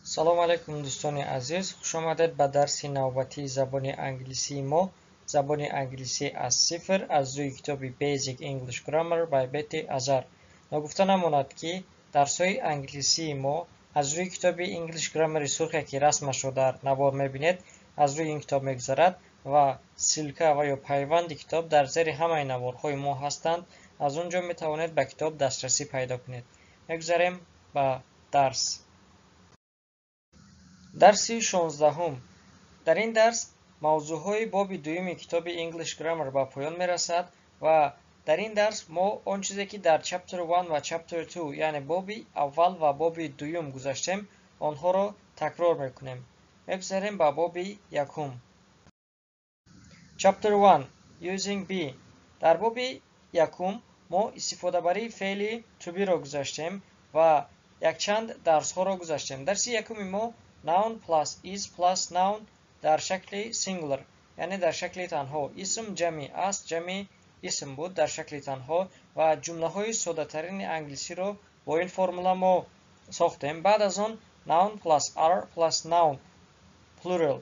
салом алайкум дӯстони азиз, хушомадед ба дарси навбатии забони англисии мо. Забони англисӣ аз сифр аз рӯи китоби Basic English Grammar by Betty Azar. Нагуфта намонад ки дарсҳои англисии мо аз рӯи китоби English Grammar сурхе ки расмашро дар навор мебинед аз рӯи ин китоб мегузарад ва силка ва ё пайванди китоб дар зери ҳамаи наворҳои мо ҳастанд. аз он ҷо метавонед ба китоб дастрасӣ пайдо кунед. Мегузарем ба дарс. дарси 16. дар ин дарс мавзӯъҳои боби дуюми китоби English Grammar ба поён мерасад ва дар ин дарс мо он чизе ки дар Chapter 1 ва Chapter 2 яъне боби аввал ва боби дуюм гузаштем онҳоро такрор мекунем. мегузарем ба боби якум. Chapter 1 Using be. дар боби якум мо истифодабарии феъли to be ро гузаштем ва якчанд дарсҳоро гузаштем. дарси якуми мо noun plus is plus noun дар шакли singular, яъне дар шакли танҳо. исм ҷамъи аст, ҷамъи исм буд дар шакли танҳо ва ҷумлаҳои содатарини англисиро бо ин формула мо сохтем. баъд аз он noun plus are plus noun plural,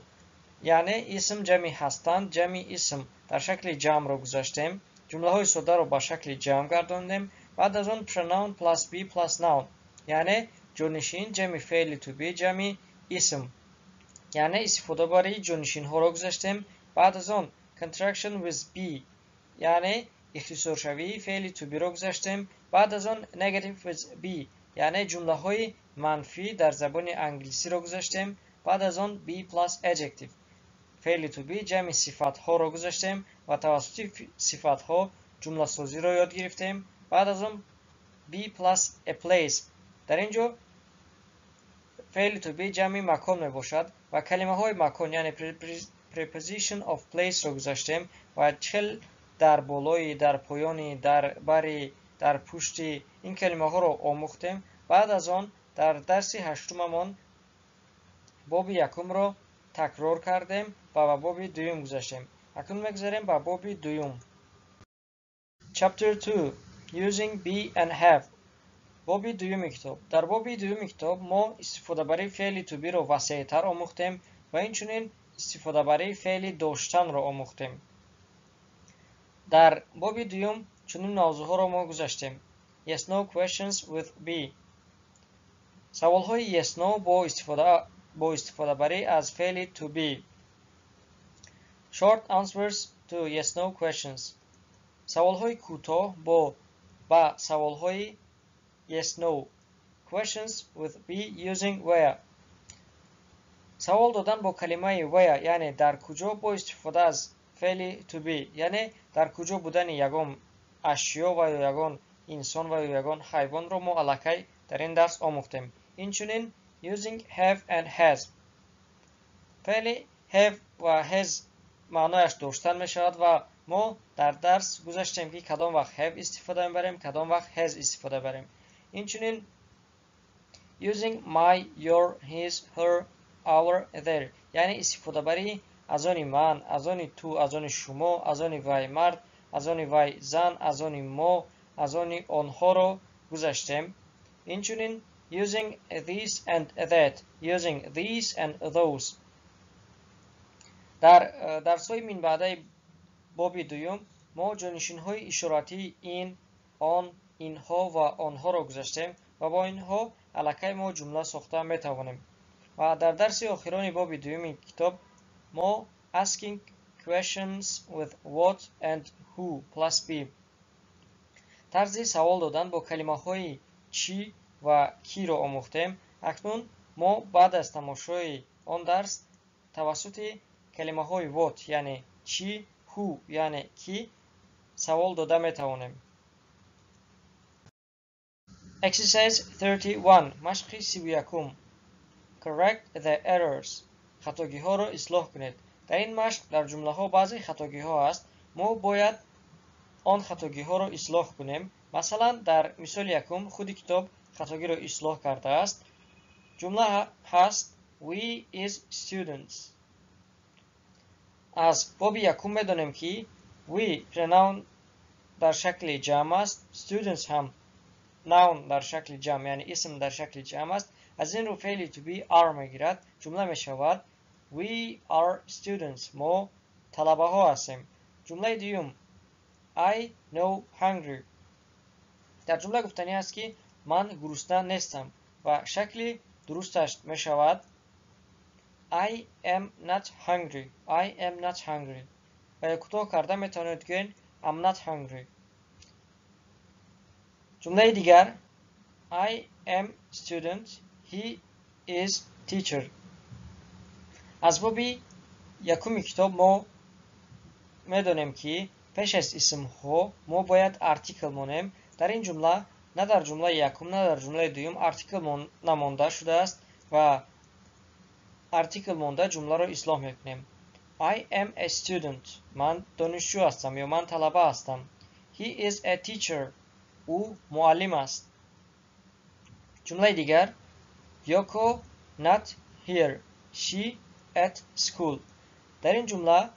яъне исм ҷамъи ҳастанд, ҷамъи исм дар шакли ҷамъро гузаштем. ҷумлаҳои соддаро ба шакли ҷамъ гардондем. баъд аз он pronoun plus be plus noun, яъне ҷонишин ҷамъи феъли to be ҷамъи исм, яъне истифодабарии ҷонишинҳоро гузаштем. баъд аз он contraction with be, яъне ихтисоршавии феъли to be ро гузаштем. баъд аз он negative with be, яъне ҷумлаҳои манфӣ дар забони англисиро гузаштем. баъд аз он be plus adjective, феъли to be ҷамъи сифатҳоро гузаштем ва тавассути сифатҳо ҷумласозиро ёд гирифтем. баъд аз он be plus a place, дар ин ҷо феъли to be ҷамъи макон мебошад ва калимаҳои макон яъне preposition of place ро гузаштем ва чил дар болои, дар поёни, дар бари, дар пушти ин калимаҳоро омӯхтем. баъд аз он дар дарси ҳаштумамон боби якумро такрор кардем ва ба боби дуюм гузаштем. акнун мегузарем ба боби дуюм. Chapter 2 Using be and have. боби дуюми китоб. дар боби дуюми китоб мо истифодабарии феъли to be ро васеътар омӯхтем ва инчунин истифодабарии феъли доштанро омӯхтем. дар боби дуюм чунин мавзӯъҳоро мо гузаштем: yes no questions with be, саволҳои yes no бо истифодабарӣ аз феъли to be, short answers to yes no questions, саволҳои кӯтоҳ ба саволҳои yes no, questions with be using where, савол додан бо калимаи where, яъне дар куҷо бо истифода аз феъли to be, яъне дар куҷо будани ягон ашё ва ё ягон инсон ва ё ягон ҳайвонро мо аллакай дар ин дарс омӯхтем. инчунин using have and has. феъли have ва has маънояш доштан мешавад ва мо дар дарс гузаштем ки кадом вақт have истифода мебарем, кадом вақт has истифода мебарем. инчунин using my, your, his, her, our, their, яъне истифодабарии аз они ман, аз они ту, аз они шумо, аз они вай мард, аз они вай зан, аз они мо, аз они онҳоро гузаштем. инчунин using this and that, using these and those. дар дарсҳои минбаъдаи боби дуюм мо ҷонишинҳои ишоратии ин, он, инҳо ва онҳоро гузаштем ва бо инҳо аллакай мо ҷумла сохта метавонем. ва дар дарси охирони боби дуюми китоб мо asking questions with what and who plus be, тарзи савол додан бо калимаҳои чӣ ва киро омӯхтем. акнун мо баъд аз тамошои он дарс тавассути калимаҳои what яъне чӣ, who яъне кӣ савол дода метавонем. Exercise 31 машқи 31. Correct the errors. хатогиҳоро ислоҳ кунед. дар ин машқ дар ҷумлаҳо баъзе хатогиҳо аст. мо бояд он хатогиҳоро ислоҳ кунем. масалан дар мисоли якум худи китоб хатогиро ислоҳ кардааст. ҷумла ҳаст we is students. аз боби якум медонем ки we pronoun дар шакли ҷамъ аст, students ҳам noun дар шакли ҷамъ, яъне исм дар шакли ҷамъ аст از این رو فعل to be are میگیرد. جمله میشود We are students. ما طلبه ها هستیم. جمله دیوم I no hungry. در جمله گفتنی است که من گرسنه نیستم و شکل درستش میشود I am not hungry. I am not hungry. و کوتاه کرده میتونید گوین I'm not hungry. جمله دیگر I am student. He is teacher. از بابی یکمی کتاب ما میدونیم که پیش از اسم ها ما باید ارتیکل مونیم. در این جمله نه در جمله یکم نه در جمله دوم ارتیکل نمانده شده است و ارتیکل مانده جمله را اصلاح میکنیم. I am a student. من دانشجو هستم یا من طلبه هستم. He is a teacher. او معلم است. جمله دیگر Yoko not here. She at school. در این جمله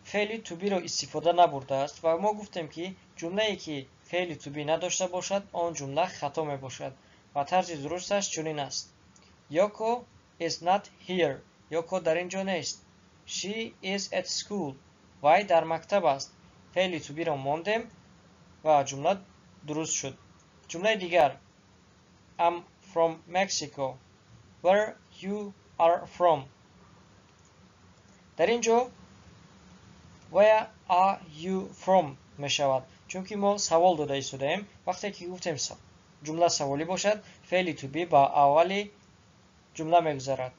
فعل to be را استفاده نبرده است و ما گفتیم که جمله ای که فعل to be نداشته باشد آن جمله خطا می باشد و طرز درستش چنین است. Yoko is not here. Yoko در اینجا نیست. She is at school. وی در مکتب است. فعل to be را ماندیم و جمله درست شد. جمله دیگر I'm from Mexico. Where you are from. در اینجا Where are you from می شود چون که ما سوال داده ایستادیم. وقتی که گفتیم جمله سوالی باشد فعل to be با اولی جمله میگذارد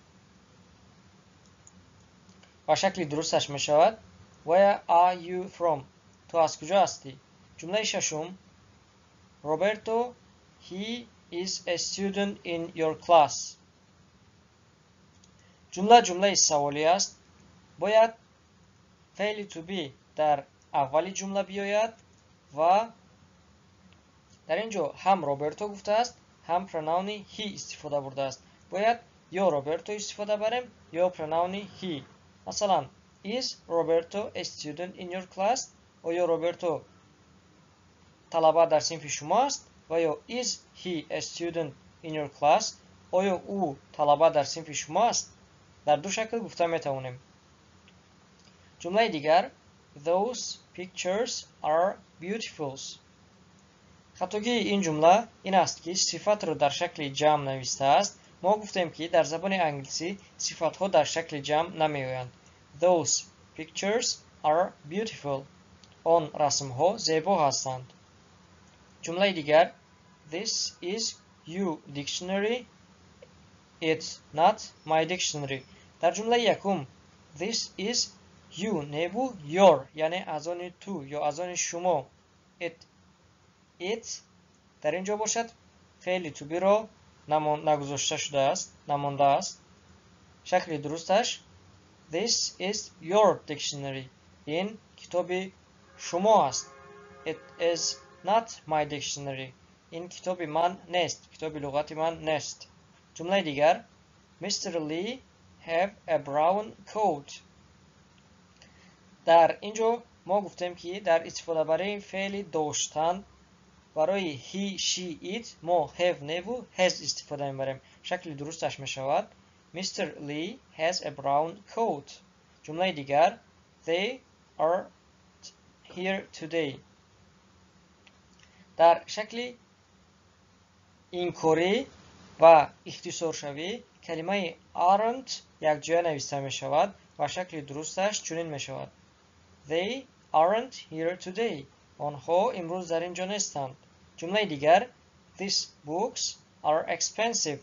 و شکل درستش می شود Where are you from. تو از کجا هستی. جمله ششم Roberto he is a student in your class. جمله سوالی است. باید فعل to be در اولی جمله بیاید و در اینجا هم روبرتو گفته است هم پروناون he استفاده برده است. باید یا روبرتو استفاده بریم یا پروناون he. مثلا is Roberto a student in your class. آیا روبرتو طلبه در صنف شما است و یا is he a student in your class. آیا او طلبه در صنف شما است. در دو شکل گفته میتوانیم. جمله دیگر Those pictures are beautiful. خطاگی این جمله این است که صفت را در شکل جمع نوشته است. ما گفتیم که در زبان انگلیسی صفت ها در شکل جمع نمی آیند. Those pictures are beautiful. آن رسم ها زیبا هستند. جمله دیگر This is your dictionary. It's not my dictionary. در جمله یکم This is you نبو your یعنی از آن تو یا از آن شما. It در اینجا باشد فعل to be را نگذاشته شده است نمانده است. شکل درستش This is your dictionary. این کتاب شما است. It is not my dictionary. این کتاب من نیست. کتاب لغت من نیست. جمله دیگر Mr. Lee have a brown coat. در اینجا ما گفتیم که در استفاده برای فعل داشتن برای he, she, it ما have نبو has استفاده میبریم. شکل درستش میشود Mr. Lee has a brown coat. جمله دیگر They are here today. در شکل اینکوری و اختصار شوی کلمه aren't یک جای نوشته می شود و شکل درستش چنین می شود They aren't here today. آنها امروز در اینجا نیستند. جمله دیگر These books are expensive.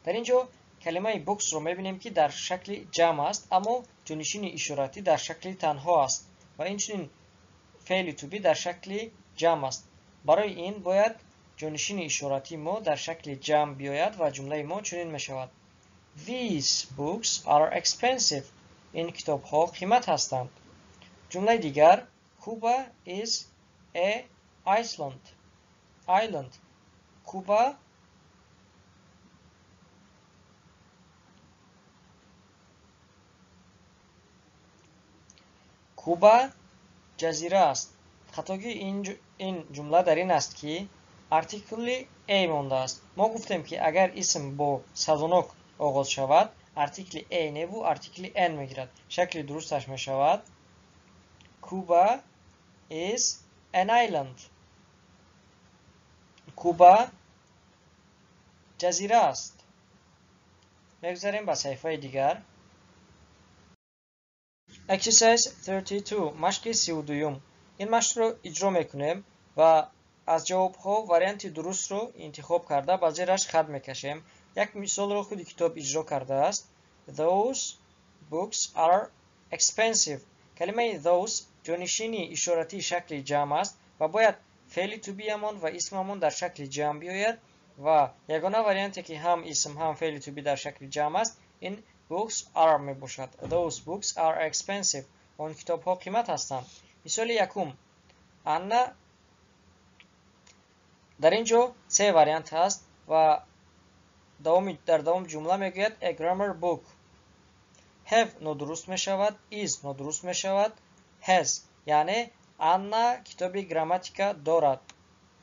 در اینجا کلمه books رو می بینیم که در شکل جمع است اما جانشین اشارتی در شکل تنها است و این چنین فعل to be در شکل جمع است. برای این باید جانشین اشارتی ما در شکل جمع بیاید و جمله ما چنین می شود These books are expensive. این کتاب ها قیمت هستند. جمله دیگر Cuba is a island. کوبا جزیره است. خطاگی این جمله در این است که артикли a мондааст. мо гуфтем ки агар исм бо садонок оғоз шавад, артикли a неву артикли n мегирад. Шакли дурусташ мешавад Cuba is an island. Cuba ҷазира аст. мегузарем ба саҳифаи дигар. Exercise 32 машқи 32. ин машқро иҷро мекунем ва аз ҷавобҳо варианти дурустро интихоб карда ба зераш хат мекашем. як мисолро худи китоб иҷро кардааст. Those books are expensive. калимаи those ҷонишини ишоратии шакли ҷамъ аст ва бояд феъли to be амон ва исмамон дар шакли ҷамъ биёяд ва ягона варианте ки ҳам исм ҳам феъли to be дар шакли ҷамъ аст ин books are мебошад. Those books are expensive. он китобҳо қимат ҳастанд. мисоли якум. Анна дар ин ҷо се вариант ҳаст ва дар давоми ҷумла мегӯяд a grammar book. Have нодуруст мешавад, is нодуруст мешавад, has яъне Анна китоби грамматика дорад.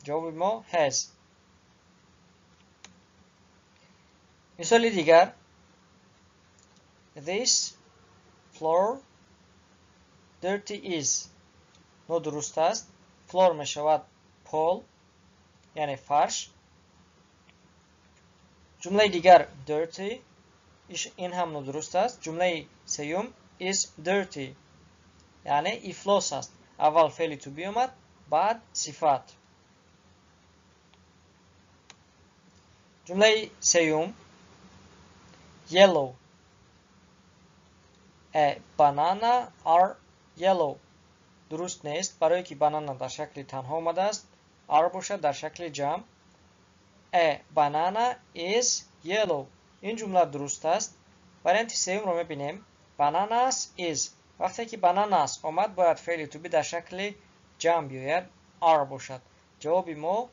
ҷавоби мо has. мисоли дигар. This floor dirty is. нодуруст аст. Floor мешавад пол яъне фарш. ҷумлаи дигар dirty ин ҳам нодуруст аст. ҷумлаи сеюм is dirty яъне ифлос аст. аввал феъли to be омад, баъд сифат. ҷумлаи сеюм yellow. A banana are yellow. дуруст нест, барое ки банана дар шакли танҳо омадааст, are бошад дар шакли ҷамъ. A banana is yellow. ин ҷумла дуруст аст. варианти сеюмро мебинем. Bananas is. вақте ки bananas омад, бояд феъли to be дар шакли ҷамъ биёяд, are бошад. ҷавоби мо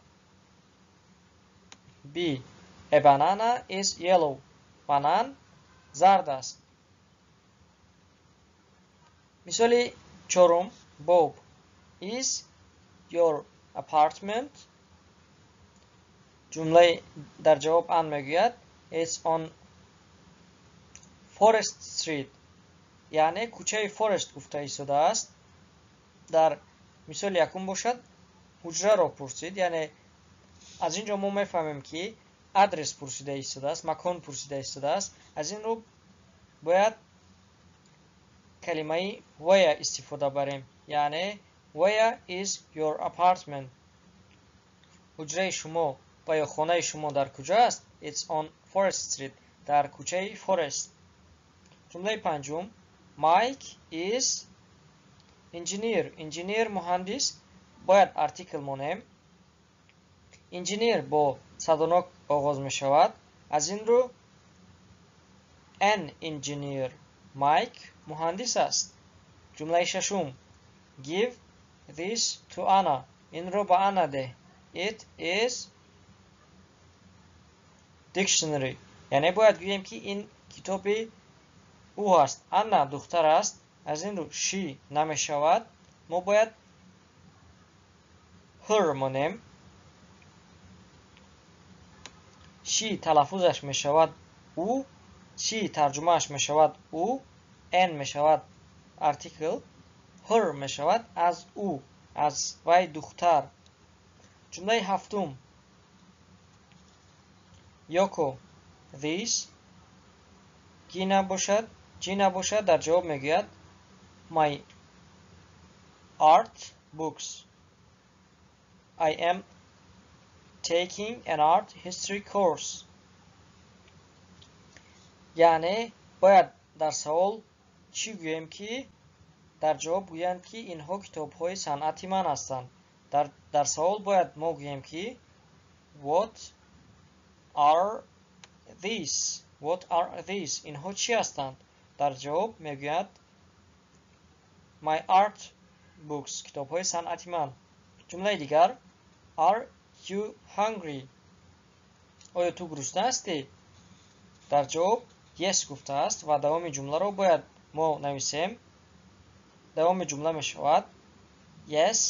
B. A banana is yellow. банан зард аст. мисоли чорум. Bob. Is your apartment? ҷумлаи дар ҷавоб ан мегӯяд It's on Forest Street. яъне кӯчаи Forest гуфта истодааст. дар мисоли якум бошад ҳуҷраро пурсид, яъне аз ин ҷо мо мефаҳмем ки адрес пурсида истодааст, макон пурсида истодааст. аз ин рӯ бояд калимаи where истифода барем, яъне where is your apartment? ҳуҷраи шумо ва ё хонаи шумо дар куҷо аст? It's on Forest Street. дар кӯчаи Forest. ҷумлаи панҷум. Mike is engineer. Engineer муҳандис. бояд артикл монем. Engineer бо садонок оғоз мешавад. аз ин рӯ an engineer. Mike муҳандис аст. ҷумлаи шашум. Give this to Anna. инро ба Анна деҳ. It is dictionary. яъне бояд гӯем ки ин китоби ӯ аст. Анна духтар аст. аз ин рӯ she намешавад. мо бояд her монем. she талаффузаш мешавад ӯ. she тарҷумааш мешавад ӯ. n мешавад артикл. her мешавад аз ӯ, аз вай духтар. ҷумлаи ҳафтум. Yoko. This ҷи набошад, дар ҷавоб мегӯяд My art books. I am taking an art history course. яъне бояд дар савол чӣ гӯем ки дар ҷавоб гӯянд ки инҳо китобҳои санъати ман ҳастанд. дар савол бояд мо гӯем ки What are these? What are these? инҳо чӣ ҳастанд? дар ҷавоб мегӯяд My art books. китобҳои санъати ман. ҷумлаи дигар. Are you hungry? оё ту гурусна ҳастӣ? дар ҷавоб yes гуфтааст ва давоми ҷумларо бояд мо нависем. давоми ҷумла мешавад Yes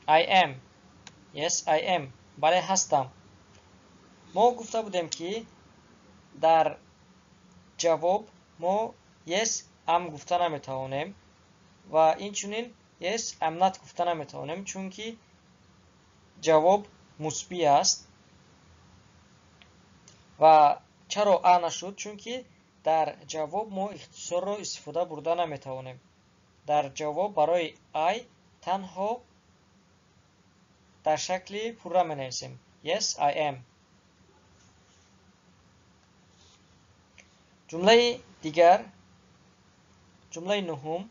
I am. Yes, I am. بله هستم. ما گفته بودیم که در جواب ما yes am گفته نمیتوانیم و اینچنین yes am not گفته نمیتوانیم چون که جواب مثبت است. و چرا ا نشد؟ چون که در جواب ما اختصار را استفاده برده نمیتوانیم. در جواب برای I تنها در شکل پوره می نویسیم. Yes, I am. جمله دیگر، جمله نهم.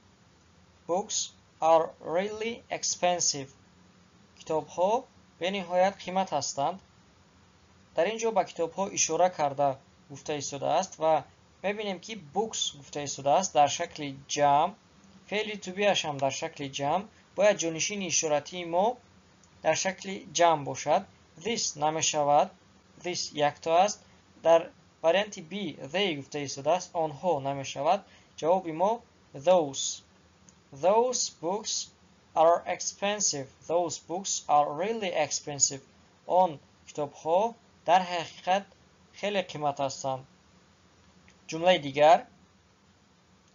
Books are really expensive. کتاب ها به نهایت قیمت هستند. در اینجا با کتاب ها اشاره کرده گفته ایستاده است و میبینیم که books گفته ایستاده است در شکل جمع. فعل to be اش هم در شکل جمع. باید جانشین اشارتی ما در شکل جمع باشد. This نمی شود. This یکتا است. در وریانت B they گفته ایستاده است. آنها نمی شود. جواب ما those. Those books are expensive. Those books are really expensive. آن کتاب ها در حقیقت خیلی قیمت هستند. جمله دیگر،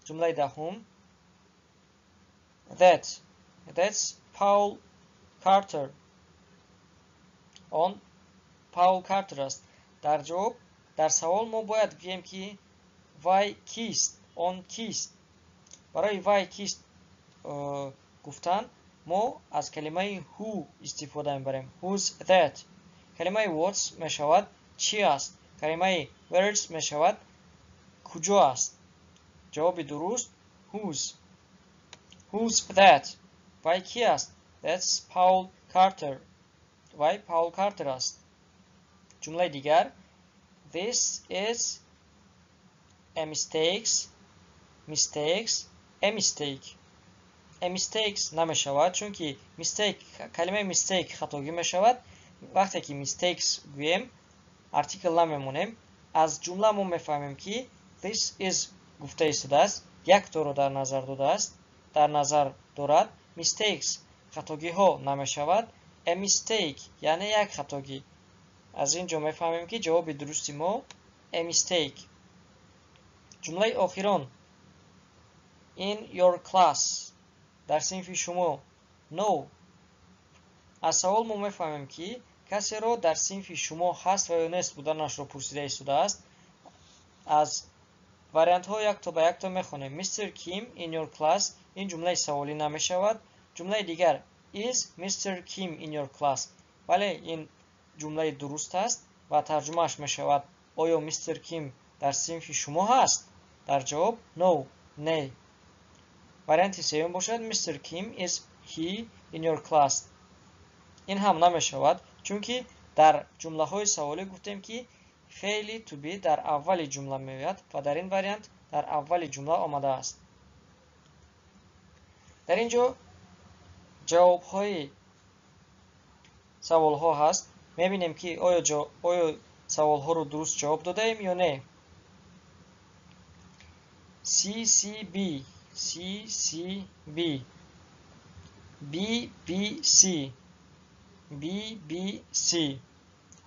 جمله دهم. That's Paul Carter. آن پاول کارتر است. در جواب در سوال ما باید بگیم که why کیست؟ آن کیست؟ برای why کیست گفتن ما از کلمه who استفاده میبریم. Who's that؟ کلمه what می شود چی است؟ کلمه where's می شود کجا است؟ جواب درست who's that؟ why کی است؟ That's Paul Carter. why پاول کارتر است. جمله دیگر. This is a mistakes نمی شود چون که کلمه mistake خطاگی می شود. وقتی که mistakes گویم ارتیکل نمیمونیم. از جمله ما میفهمیم که this is گفته ایستاده است. یک تا رو در نظر دارد. mistakes خطاگی ها نمی شود. a mistake یعنی یک خطاگی. از اینجا میفهمیم که جواب درستی ما a mistake. جمله آخران. in your class در صنف شما. no. از سوال ما میفهمیم که کسی را در صنف شما هست و یا نیست بودنش را پرسیده ایستاده است. از وریانت ها یک تا به یک تا میخونیم. Mr. Kim in your class. این جمله سوالی نمی شود. جمله دیگر. Is Mr. Kim in your class؟ بله این جمله درست است و ترجمهش می شود آیا میستر کیم در صنف شما هست؟ در جواب no نه. وریانت سوم باشد میستر کیم is he in your class. این هم نمی شود چون که در جمله های سوالی گفتیم که فعل to be در اول جمله میآید و در این وریانت در اول جمله آمده است. در اینجا جواب های سوال ها هست. میبینیم که آیا سوال ها رو درست جواب داده ایم یا نه. CCB BBC BBC.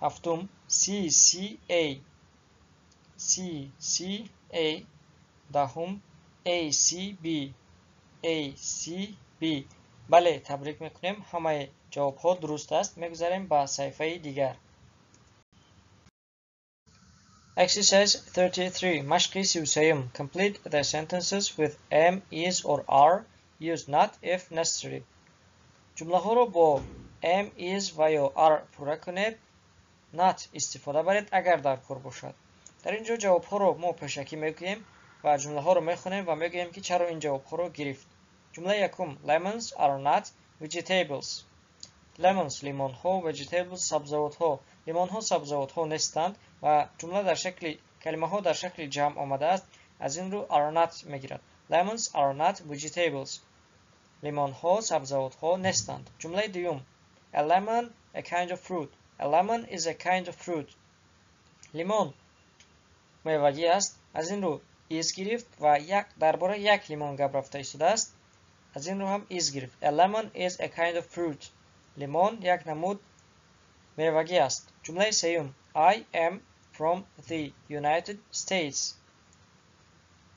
هفتم CCA دهم ACB. بله تبریک میکنیم. همه جواب ها درست است. میگذاریم به صفحه دیگر. Exercise 33. مشق 33. Complete the sentences with am, is or are. Use not if necessary. جمله ها رو با am, is و یا are پوره کنید. not استفاده برید اگر در کار باشد. در اینجا جواب ها رو ما پیشکی میگوییم و جمله ها رو میخونیم و میگوییم که چرا این جواب ها رو گرفت. جمله یکم. Lemons are not vegetables. Lemons لیمون ها. Vegetables سبزیجات ها. لیمون ها سبزیجات ها نیستند و جمله در شکل کلمه ها در شکل جمع آمده است. از این رو are not میگیرد. Lemons are not vegetables. لیمون ها سبزیجات ها نیستند. جمله دوم. A lemon a kind of fruit. A lemon is a kind of fruit. لیمون میوگی است. از این رو is گرفت و درباره یک لیمون گپ رفته ایستاده است. از این رو هم is گرفت. A lemon is a kind of fruit. لیمون یک نمود میوگی است. جمله سیوم I am from the United States.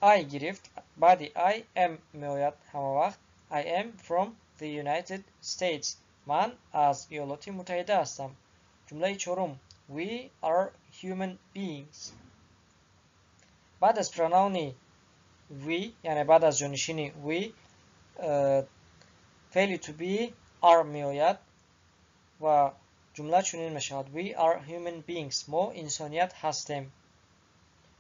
I گرفت بعدی I am میآید همه وقت. I am from the United States. من از ایالات متحده هستم. جمله چهارم We are human beings. بعد از پروناونی we یعنی بعد از جانشینی we فعل to be are میآید و جمله چنین میشود We are human beings. ما انسانیت هستیم.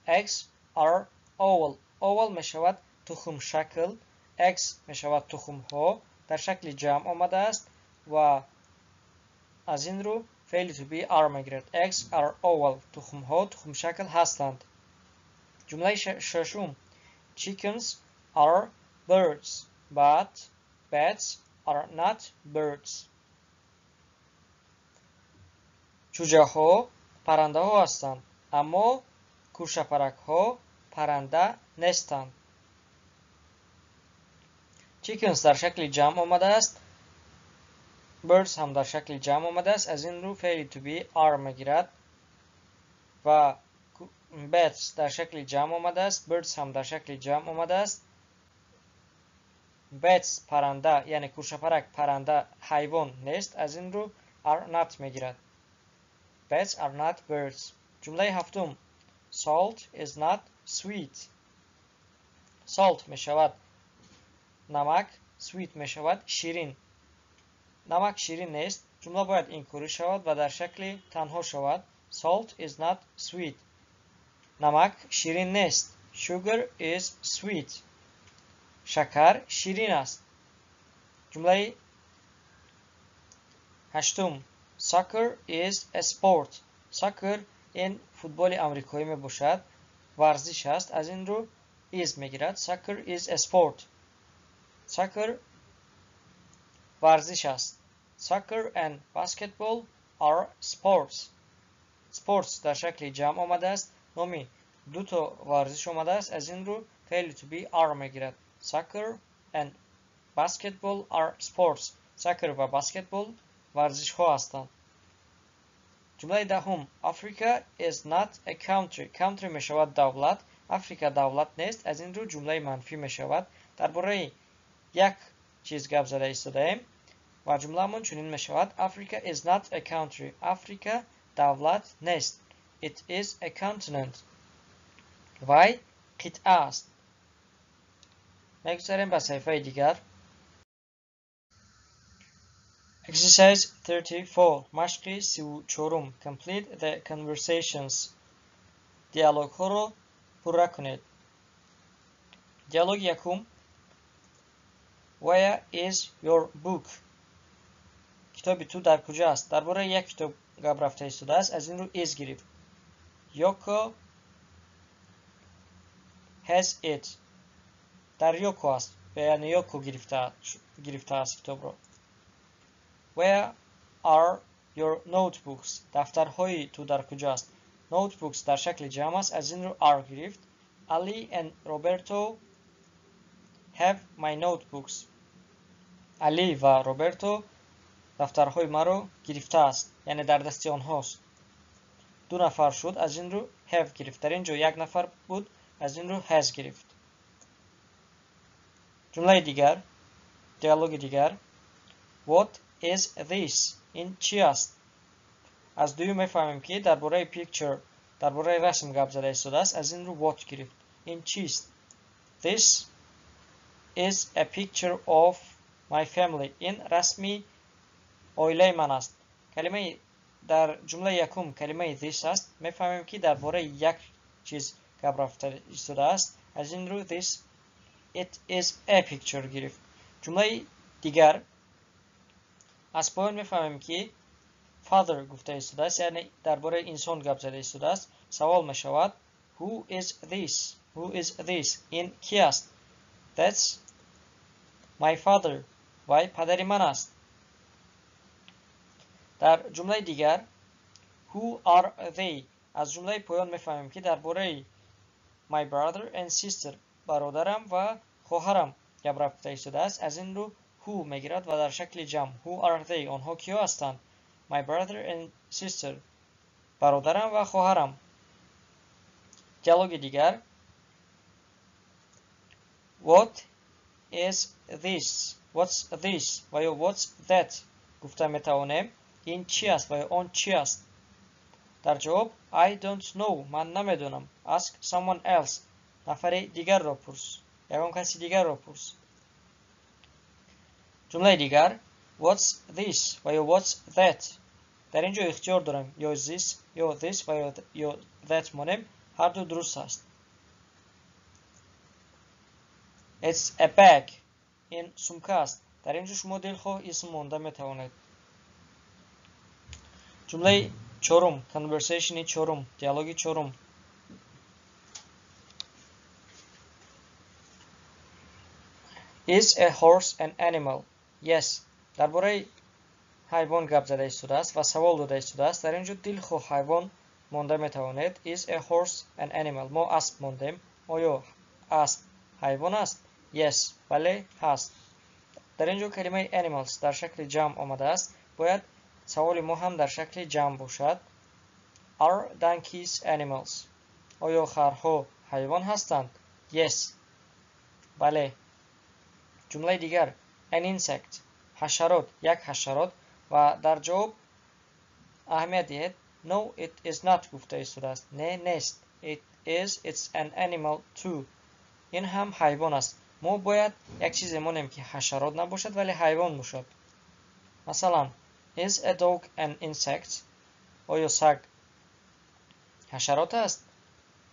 Eggs are oval. oval میشود تخم شکل. eggs میشود تخم ها در شکل جمع آمده است و از این رو فعل to be are میگیرد. eggs are oval. تخم ها تخم شکل هستند. جمله ششم Chickens are birds but bats are not birds. جوجه ها پرنده ها هستند اما کوشپرک ها پرنده نیستند. Chickens در شکل جمع آمده است. birds هم در شکل جمع آمده است. از این رو فعل to be are میگیرد و bats در شکل جمع آمده است. birds هم در شکل جمع آمده است. bats پرنده یعنی کوشپرک پرنده حیوان نیست. از این رو are not میگیرد. bats are not birds. جمله هفتم Salt is not sweet. Salt می شود نمک. Sweet می شود شیرین. نمک شیرین نیست. جمله باید اینکوری شود و در شکل تنها شود. Salt is not sweet. نمک شیرین نیست. Sugar is sweet. شکر شیرین است. جمله هشتم Soccer is a sport. Soccer این فوتبال آمریکایی می باشد. ورزش است. از این رو is میگیرد. Soccer is a sport. Soccer ورزش است. Soccer and basketball are sports. Sports در شکل جمع آمده است. نامی دو تا ورزش آمده است. از این رو فعل to be are میگیرد. Soccer and basketball are sports. Soccer و بسکتبال ورزش ها هستند. جمله دهم Africa is not a country. country می شود دولت. افریقا دولت نیست. از این رو جمله منفی می شود. درباره یک چیز گپ زده ایستاده‌ایم و جمله من چنین می شود Africa is not a country. افریقا دولت نیست. It is a continent. وی قطعه است. میگذاریم به صفحه دیگر. Exercise 34 مشق 34 Complete the conversations. دیالوگ ها رو پوره کنید. دیالوگ یکم Where is your book? کتاب تو در کجا است؟ درباره یک کتاب گپ رفته ایستاده است. از این رو is گرفت. Yoko has it. در یوکو است. یعنی یوکو گرفته است کتاب رو. Where are your notebooks? دفترهای تو در کجا است؟ Notebooks در شکل جمع است. از این رو are گرفت. Ali and Roberto have my notebooks. علی و روبرتو دفترهای مرا گرفته است. یعنی در دست آنهاست. دو نفر شد. از این رو have گرفت. در اینجا یک نفر بود. از این رو has گرفت. جمله دیگر. دیالوگ دیگر. What is this? این چی است؟ از دوی میفهمیم که درباره picture درباره رسم گپ زده ایستاده است. از این رو what گرفت. این چیست؟ This is a picture of my family. این رسمی عائله من است. کلمه در جمله یکم کلمه this است. میفهمیم که درباره یک چیز گپ رفته ایستاده است. از این رو this it is a picture گرفت. جمله دیگر از پایان میفهمیم که father گفته ایستاده است. یعنی درباره انسان گپ زده ایستاده است. سوال می شود Who is this? Who is this? این کی است؟ That's my father. وای پدر من است. در جمله دیگر Who are they? از جمله پایان میفهمیم که درباره my brother and sister برادرم و خواهرم گپ رفته ایستاده است. از این رو who مگیرد و در شکل جمع. Who are they؟ آنها کیا هستند؟ My brother and sister. برادرم و خواهرم. دیالوگ دیگر. What is this؟ What's this؟ و یا what's that؟ گفتن میتوانیم این چی است و یا آن چی است. در جواب I don't know. من نمیدونم. Ask someone else. نفر دیگر را پرس. یگان کسی دیگر را پرس. جمله دیگر. What's this؟ و یا what's that؟ در اینجا اختیار دارم یا this یا this و یا that مانیم. هر دو درست است. It's a bag. این سمکه است. در اینجا شما دلخواه اسم مانده میتوانید. جمله چهارم. Conversation چهارم. دیالوگ چهارم. Is a horse an animal? Yes. درباره حیوان گپ زده شده است و سوال داده شده است. در اینجا دلخواه حیوان مانده میتوانید. Is a horse an animal؟ ما اسب ماندیم. آیا اسب حیوان است؟ Yes. بله هست. در اینجا کلمه animals در شکل جمع آمده است. باید سوال ما هم در شکل جمع باشد. Are donkeys animals؟ آیا خرها حیوان هستند؟ Yes. بله. جمله دیگر. An insect. حشرات. یک حشرات. و در جواب اهمیت دهید. No it is not گفته شده است. نه نیست. It's an animal too. این هم حیوان است. ما باید یک چیز مانیم که حشرات نباشد ولی حیوان باشد. مثلا Is a dog an insect؟ آیا سگ حشرات است؟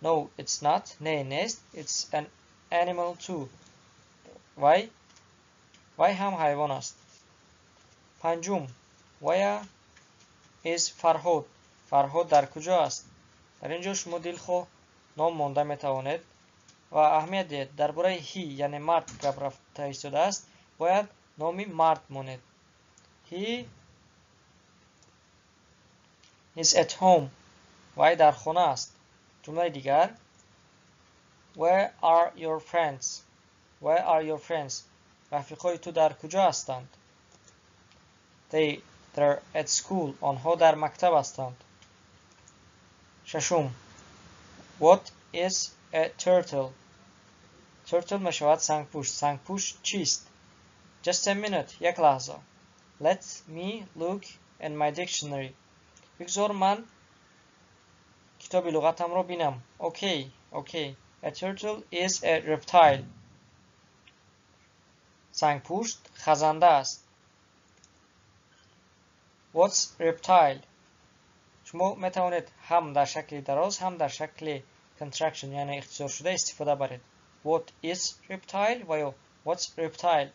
No it's not. نه نیست. It's an animal too. وای هم حیوان است. پنجم. Where is فرهاد؟ فرهاد در کجا است؟ در اینجا شما دلخواه نام مانده میتوانید و اهمیت دهید. درباره he یعنی مرد گپ رفته شده است. باید نامی مرد مانید. He is at home. وای در خانه است. جمله دیگر. Where are your friends؟ Where are your friends؟ رفیقای تو در کجا هستند؟ They're at school. آنها در مکتب هستند. ششم. What is a turtle؟ turtle میشود سنگپوش. سنگپوش چیست؟ Just a minute. یک لحظه. Let me look in my dictionary. بگذار من کتاب لغتم را بینم. Okay. A turtle is a reptile. سنگپوش خزنده است. What's reptile؟ شما میتوانید هم در شکل دراز هم در شکل contraction یعنی اختصار شده استفاده برید. What is reptile و یا what's reptile؟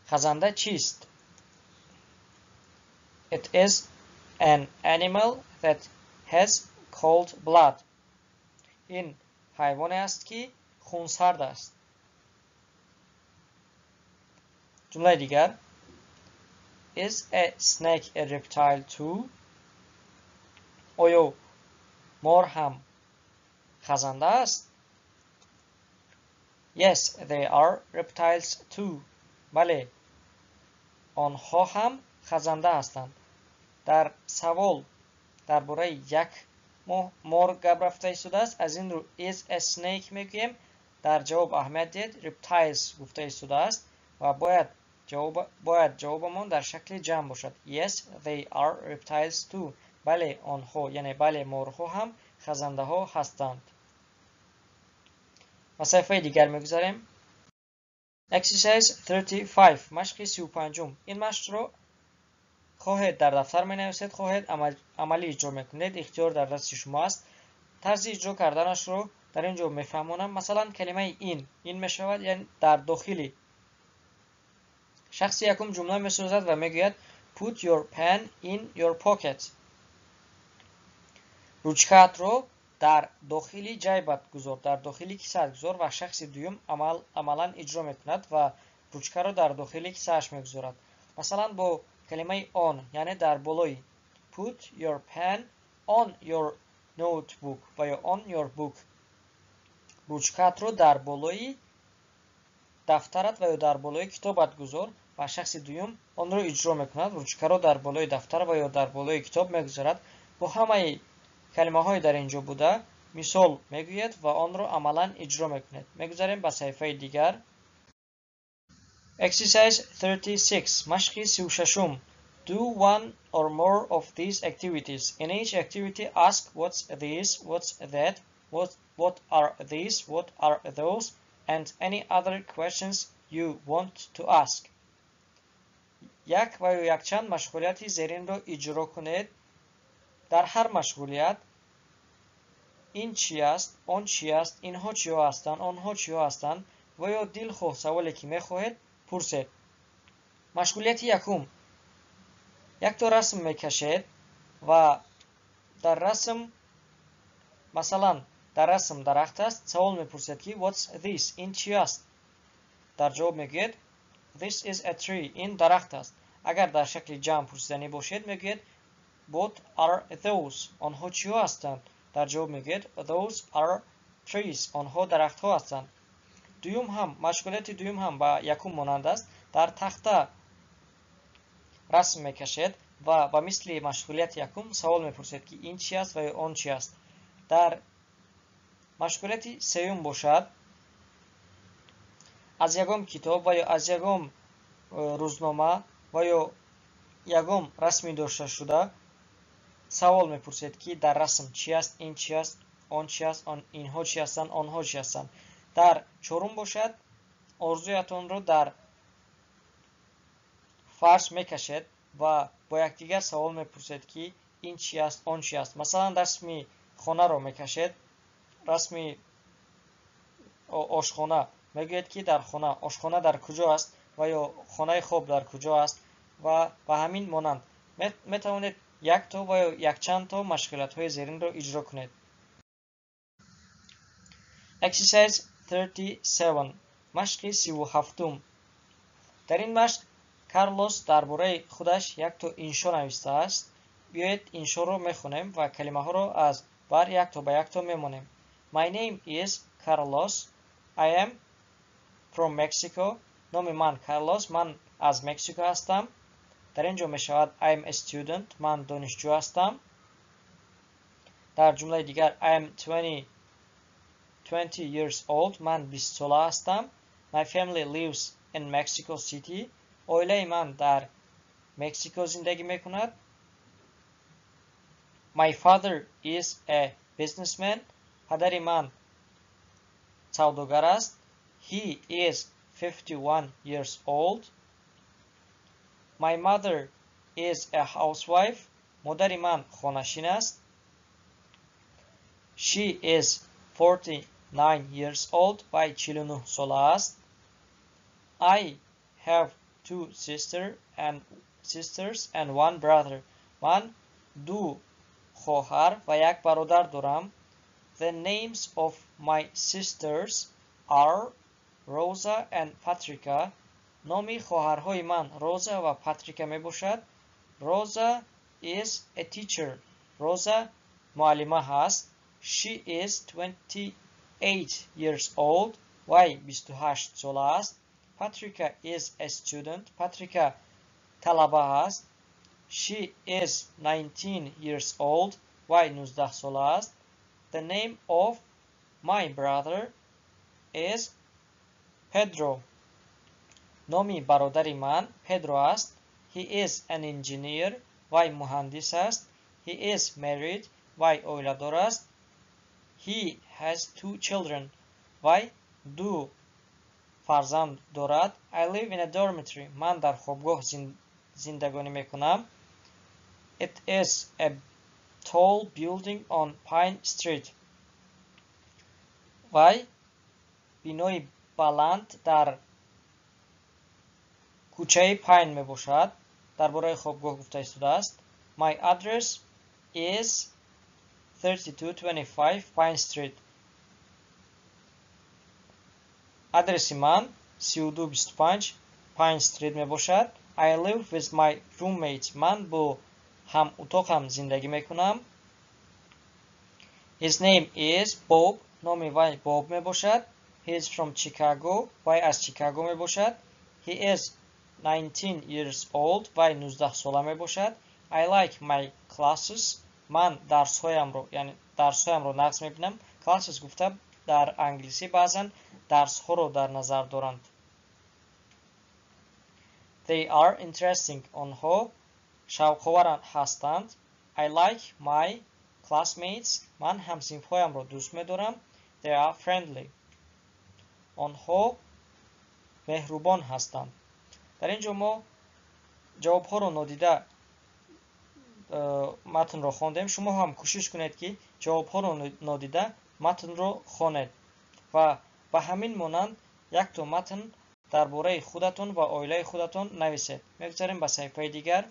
خزنده چیست؟ It is an animal that has cold blood. این حیوان است که خونسرد است. جمله دیگر. Is a snake a reptile too؟ آیا مار هم خزنده است؟ Yes, they are reptiles too. بله، آنها هم خزنده هستند. در سوال درباره یک مار گپ رفته شده است. از این رو is a snake میگوییم. در جواب اهمیت دهید. reptiles گفته شده است و باید جوابمان در شکل جمع باشد. Yes, they are reptiles too. بله آنها یعنی بله مارها هم خزنده ها هستند. و صفحه دیگر میگذاریم. Exercise 35 مشق 35. این مشق رو خواهید در دفتر می نویسید، خواهید عملی اجرا میکنید. اختیار در دست شما است. طرز اجرا کردنش رو در اینجا میفهمونم. مثلا کلمه این میشود یعنی در داخلی. شخص یکم جمله میسازد و میگوید put your pen in your pocket. روچکت رو در داخلی جیبت گذار، در داخلی کیسه گذار و شخص دوم عملا اجرا میکند و روچکه رو در داخلی کیسه‌اش میگذارد. مثلا با کلمه on یعنی در بالای put your pen on your notebook و یا on your book. روچکت رو در بالای дафтарат ва ё дар болои китобат гузор ва шахси дуюм онро иҷро мекунад. Ручкаро дар болои дафтар ва ё дар болои китоб мегузорад. бо ҳамаи калимаҳои дар инҷо буда мисол мегӯед ва онро амалан иҷро мекунед. мегузарем ба саҳифаи дигар. Exercise 36. Машқи 36. Do one or more of these activities. In each activity, ask what's this, what's that, what are these, what are those, and any other questions you want to ask. Як ва ё якчанд машғулияти зеринро иҷро кунед. дар ҳар машғулият ин чӣ аст, он чӣ аст, инҳо чиё ҳастанд, онҳо чиё ҳастанд ва ё дилхоҳ саволе ки мехоҳед пурсед. машғулияти якум. якто расм мекашед ва дар расм масалан дар расм дарахт аст. савол мепурсед ки what's this, ин чӣ аст? дар ҷавоб мегӯед this is a tree, ин дарахт аст. агар дар шакли ҷамъ пурсиданӣ бошед мегӯед what are those, онҳо чиё ҳастанд? дар ҷавоб мегӯед those are trees, онҳо дарахтҳо ҳастанд. дуюм ҳам машғулияти дуюм ҳам ба якум монанд аст. дар тахта расм мекашед ва ба мисли машғулияти якум савол мепурсед ки ин чӣ аст ва ё он чӣ аст. дар машғулияти сеюм бошад аз ягон китоб ва ё аз ягон рӯзнома ва ё ягон расми дошташуда савол мепурсед ки дар расм чӣ аст, ин чӣ аст, он чӣ аст, инҳо чӣ ҳастанд, онҳо чӣ ҳастанд. дар чорум бошад орзуятонро дар фарш мекашед ва бо якдигар савол мепурсед ки ин чӣ аст, он чӣ аст. масалан расми хонаро мекашед, расми ошхона мегӯед ки дар хона ошхона дар куҷо аст ва ё хонаи хоб дар куҷо аст ва ба ҳамин монанд метавонед якто ва ё якчандто машғулиятҳои зеринро иҷро кунед. Exercise 37. машқи 37. дар ин машқ Карлос дар бораи худаш якто иншо навистааст. биёед иншоро мехонем ва калимаҳоро аз бар якто ба якто мемонем. My name is Carlos. I am from Mexico. номи ман Карлос, ман аз Мексико ҳастам. дар ин ҷо мешавад I am a student, ман донишҷӯ ҳастам. дар ҷумлаи дигар I am 20 years old, ман 20 сола ҳастам. My family lives in Mexico City. оилаи ман дар Мексико зиндагӣ мекунад. My father is a businessman. падари ман савдогар аст. He is 51 years old. My mother is a housewife. модари ман хонашин аст. She is 49 years old. вай 49 сола аст. I have 2 sisters and 1 brother. ман 2 хоҳар ва 1 бародар дорам. The names of my sisters are Rosa and Patricia. номи хоҳарҳои ман Роза ва Патрика мебошад. Rosa is a teacher. Роза муаллима ҳаст. She is 28 years old. вай 28 сола аст. Patricia is a student. Patrika талаба ҳаст. She is 19 years old. вай 19 сола аст. The name of my brother is Pedro. номи бародари ман Педро аст. He is an engineer. вай муҳандис аст. He is married. вай оиладор аст. He has 2 children. вай 2 фарзанд дорад. I live in a dormitory. ман дар хобгоҳ зиндагонӣ мекунам. It is a tall building on Pine Street. вай бинои баланд дар кӯчаи Пайн мебошад. дар бораи хобгоҳ гуфта истодааст. My address is 3225 Pine Street. адреси ман 3225 Pine Street мебошад. I live with my roommate. ман бо ҳамутоқам зиндагӣ мекунам. His name is Bob. номи вай Bob мебошад. He is from Chicago. Вай аз Чикаго мебошад. He is 19 years old. Вай 19 сола мебошад. I like my classes. Ман дарсҳоямро, яъне дарсҳоямро нақс мебинам. Classes гуфта дар англисӣ баъзан дарсҳоро дар назар доранд. They are interesting. онҳо шавқовар ҳастанд. I like my classmates. Ман ҳамсинфҳоямро дӯст медорам. They are friendly. онҳо меҳрубон ҳастанд. дар ин ҷо мо ҷавобҳоро нодида матнро хондем. шумо ҳам кӯшиш кунед ки ҷавобҳоро нодида матнро хонед ва ба ҳамин монанд якто матн дар бораи худатон ва оилаи худатон нависед. мегузарем ба саҳифаи дигар.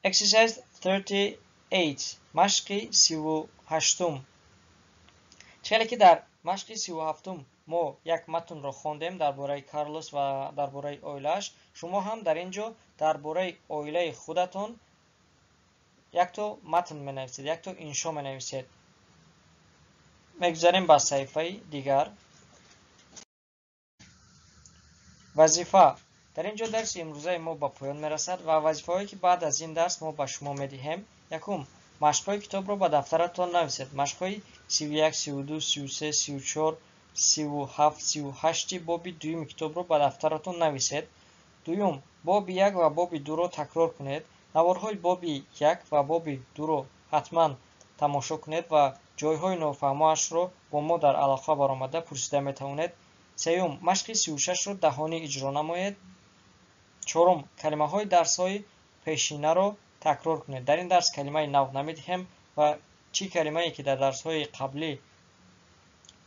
Exercise 38. машқи 38. чиҳале ки дар машқи 37 мо як матнро хондем дар бораи Карлос ва дар бораи оилааш, шумо ҳам дар ин ҷо дар бораи оилаи худатон якто матн менависед, якто иншо менависед. мегузарем ба саҳифаи дигар. вазифа. дар ин ҷо дарси имрӯзаи мо ба поён мерасад ва вазифаҳое ки баъд аз ин дарс мо ба шумо медиҳем. якум, машқҳои китобро ба дафтаратон нависед. машқҳои 31, 32, 33, 34, 37, 38 боби дуюми китобро ба дафтаратон нависед. дуюм, боби 1 ва боби 2ро такрор кунед. наворҳои боби 1 ва боби 2ро ҳатман тамошо кунед ва ҷойҳои нофаҳмоашро бо мо дар алоқа баромада пурсида метавонед. сеюм, машқи 36ро даҳонӣ иҷро намоед. чорум, калимаҳои дарсҳои пешинаро такрор кунед. дар ин дарс калимаи нав намедиҳем ва чӣ калимае ки дар дарсҳои қаблӣ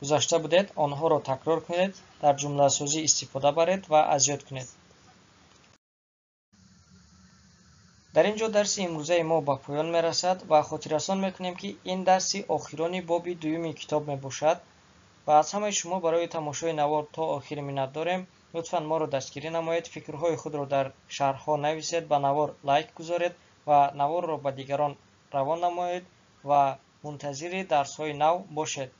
гузашта будед, онҳоро такрор кунед, дар ҷумласозӣ истифода баред ва аз ёд кунед. дар ин ҷо дарси имрӯзаи мо ба поён мерасад ва хотиррасон мекунем ки ин дарси охирони боби дуюми китоб мебошад ва аз ҳамаи шумо барои тамошои навор то охир миннатдорем. лутфан моро дастгирӣ намоед, фикрҳои худро дар шарҳҳо нависед, ба навор лайк гузоред ва наворро ба дигарон равон намоед ва мунтазири дарсҳои нав бошед.